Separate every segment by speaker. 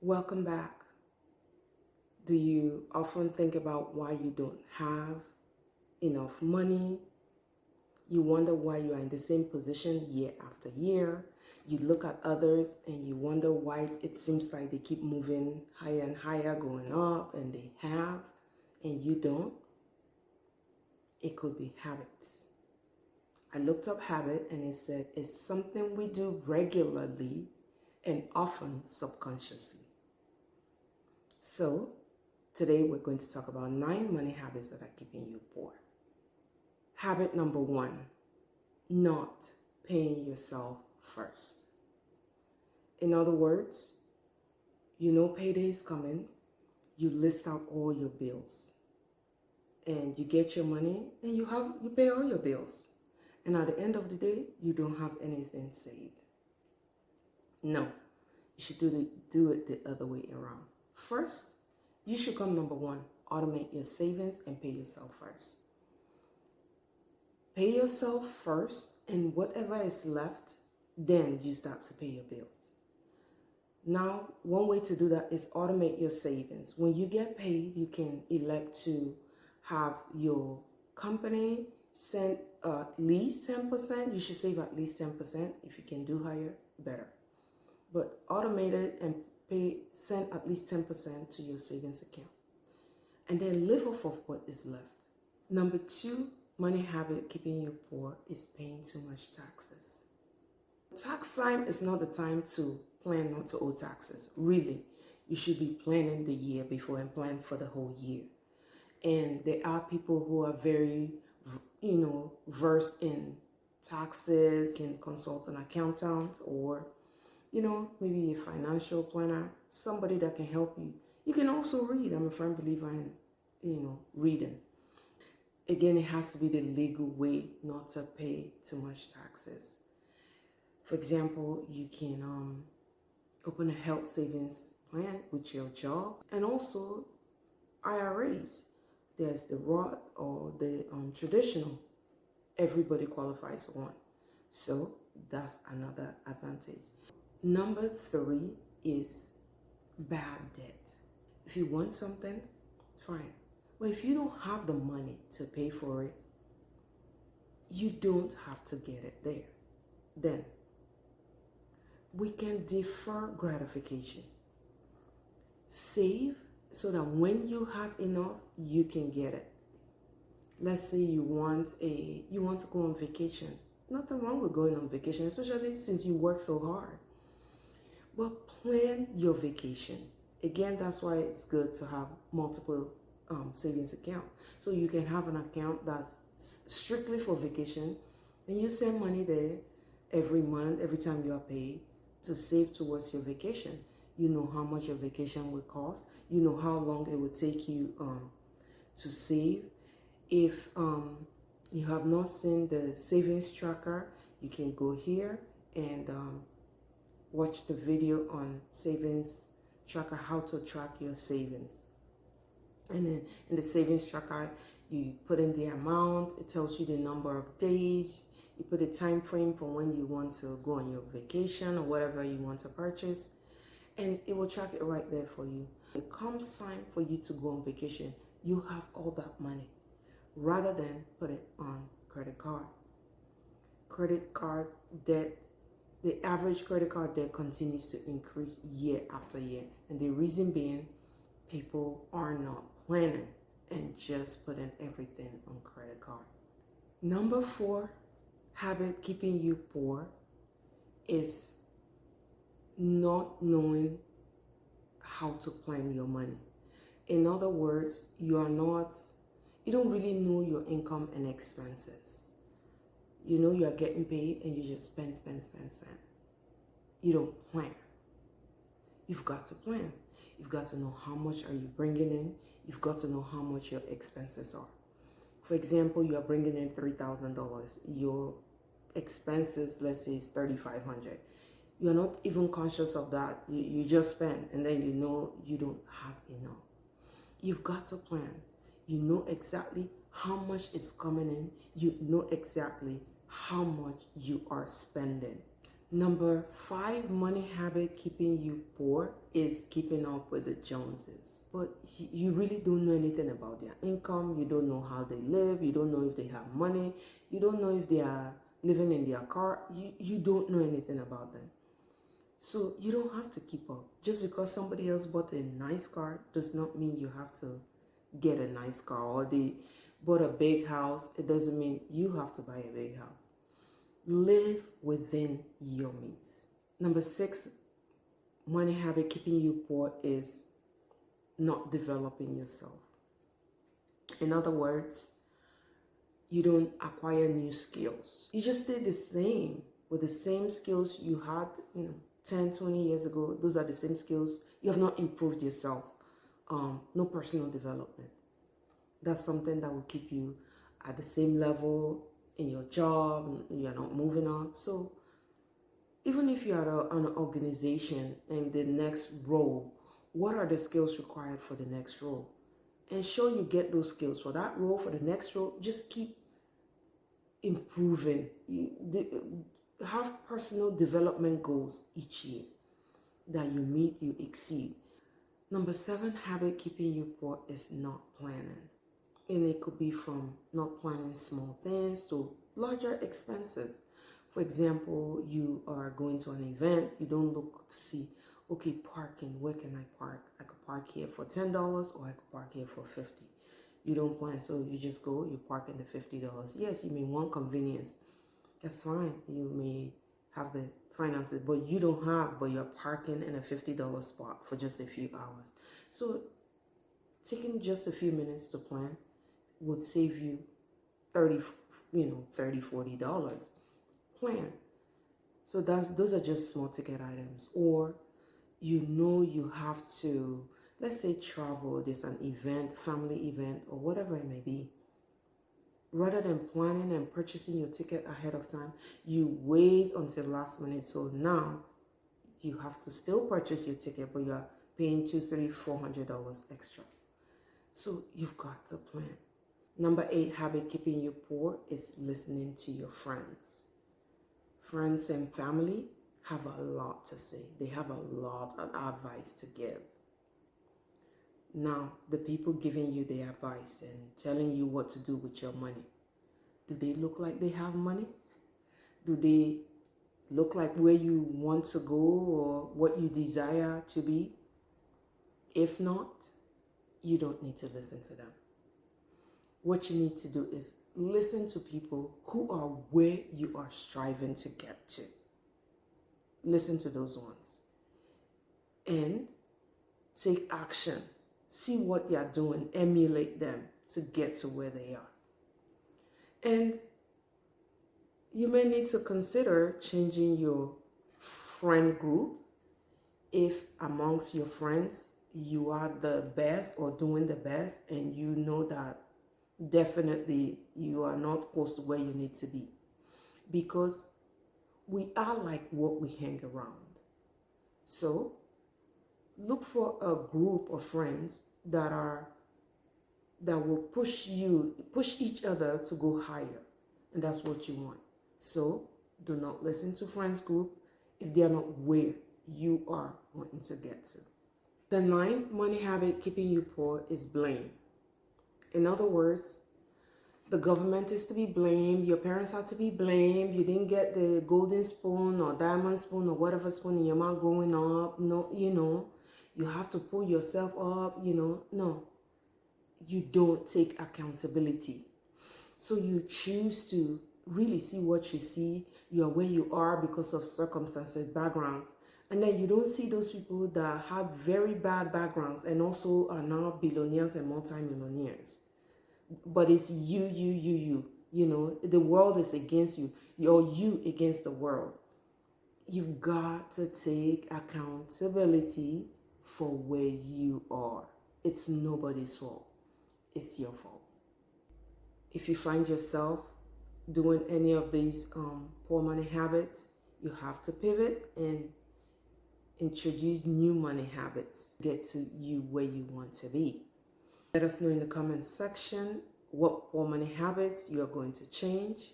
Speaker 1: Welcome back. Do you often think about why you don't have enough money? You wonder why you are in the same position year after year. You look at others and you wonder why it seems like they keep moving higher and higher, going up, and they have, and you don't. It could be habits. I looked up habit and it said it's something we do regularly and often subconsciously. So, today we're going to talk about 9 money habits that are keeping you poor. Habit number 1, not paying yourself first. In other words, you know payday is coming, you list out all your bills, and you get your money and you pay all your bills. And at the end of the day, you don't have anything saved. No, you should do it the other way around. First, you should come number 1, automate your savings and pay yourself first. Pay yourself first, and whatever is left, then you start to pay your bills. Now, one way to do that is automate your savings. When you get paid, you can elect to have your company send at least 10%. You should save at least 10%. If you can do higher, better. But automate it and send at least 10% to your savings account. And then live off of what is left. Number 2, money habit keeping you poor is paying too much taxes. Tax time is not the time to plan not to owe taxes. Really, you should be planning the year before and plan for the whole year. And there are people who are very, versed in taxes, can consult an accountant or, maybe a financial planner, somebody that can help you. You can also read. I'm a firm believer in, reading. Again, it has to be the legal way not to pay too much taxes. For example, you can open a health savings plan with your job, and also IRAs. There's the Roth or the traditional. Everybody qualifies for one. So that's another advantage. Number 3 is bad debt. If you want something, fine. But if you don't have the money to pay for it, you don't have to get it there. Then we can defer gratification. Save so that when you have enough, you can get it. Let's say you want to go on vacation. Nothing wrong with going on vacation, especially since you work so hard. But plan your vacation. Again, that's why it's good to have multiple savings account. So you can have an account that's strictly for vacation, and you send money there every month, every time you are paid, to save towards your vacation. You know how much your vacation will cost. You know how long it will take you to save. If you have not seen the savings tracker, you can go here and watch the video on savings tracker, how to track your savings. And then in the savings tracker, you put in the amount, it tells you the number of days, you put a time frame for when you want to go on your vacation or whatever you want to purchase, and it will track it right there for you. It comes time for you to go on vacation, you have all that money, rather than put it on credit card. Credit card debt, the average credit card debt continues to increase year after year. And the reason being, people are not planning and just putting everything on credit card. Number 4 habit keeping you poor is not knowing how to plan your money. In other words, you don't really know your income and expenses. You know you are getting paid and you just spend. You don't plan. You've got to plan. You've got to know how much are you bringing in. You've got to know how much your expenses are. For example, you are bringing in $3,000. Your expenses, let's say, is $3,500. You're not even conscious of that. You just spend, and then you know you don't have enough. You've got to plan. You know exactly how much is coming in. You know exactly how much you are spending. Number 5 money habit keeping you poor is keeping up with the Joneses. But you really don't know anything about their income. You don't know how they live. You don't know if they have money. You don't know if they are living in their car. You don't know anything about them. So you don't have to keep up. Just because somebody else bought a nice car does not mean you have to get a nice car. Or they bought a big house, it doesn't mean you have to buy a big house. Live within your means. Number 6 money habit keeping you poor is not developing yourself. In other words, you don't acquire new skills. You just stay the same with the same skills you had, 10, 20 years ago. Those are the same skills. You have not improved yourself. No personal development. That's something that will keep you at the same level in your job. You're not moving up. So even if you're at an organization and the next role, what are the skills required for the next role? Ensure you get those skills for that role, for the next role. Just keep improving. Have personal development goals each year that you meet, you exceed. Number 7 habit keeping you poor is not planning. And it could be from not planning small things to larger expenses. For example, you are going to an event, you don't look to see, okay, parking, where can I park? I could park here for $10 or I could park here for $50. You don't plan, so you just go, you park in the $50. Yes, you may want convenience. That's fine. You may have the finances, but you don't have, but you're parking in a $50 spot for just a few hours. So taking just a few minutes to plan would save you $30, $40. Plan. So those are just small ticket items. Or you have to, let's say, travel, there's an event, family event, or whatever it may be. Rather than planning and purchasing your ticket ahead of time, you wait until last minute. So now you have to still purchase your ticket, but you're paying $200, $300, $400 extra. So you've got to plan. Number 8 habit keeping you poor is listening to your friends. Friends and family have a lot to say. They have a lot of advice to give. Now, the people giving you the advice and telling you what to do with your money, do they look like they have money? Do they look like where you want to go or what you desire to be? If not, you don't need to listen to them. What you need to do is listen to people who are where you are striving to get to. Listen to those ones. And take action. See what they are doing. Emulate them to get to where they are. And you may need to consider changing your friend group if amongst your friends you are the best or doing the best and you know that definitely you are not close to where you need to be. Because we are like what we hang around. So look for a group of friends that will push each other to go higher. And that's what you want. So do not listen to friends group if they are not where you are wanting to get to. The 9th money habit keeping you poor is blame. In other words, the government is to be blamed. Your parents are to be blamed. You didn't get the golden spoon or diamond spoon or whatever spoon in your mouth growing up. No, you have to pull yourself up, No, you don't take accountability. So you choose to really see what you see. You are where you are because of circumstances, backgrounds. And then you don't see those people that had very bad backgrounds and also are now billionaires and multimillionaires. But it's you. The world is against you. You're you against the world. You've got to take accountability for where you are. It's nobody's fault. It's your fault. If you find yourself doing any of these poor money habits, you have to pivot and introduce new money habits. Get to you where you want to be. Let us know in the comments section what poor money habits you are going to change.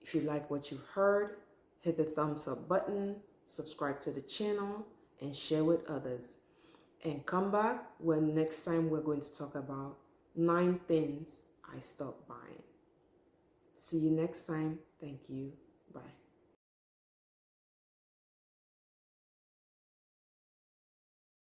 Speaker 1: If you like what you've heard, hit the thumbs up button, subscribe to the channel, and share with others. And come back when next time we're going to talk about 9 things I stopped buying. See you next time. Thank you. Bye.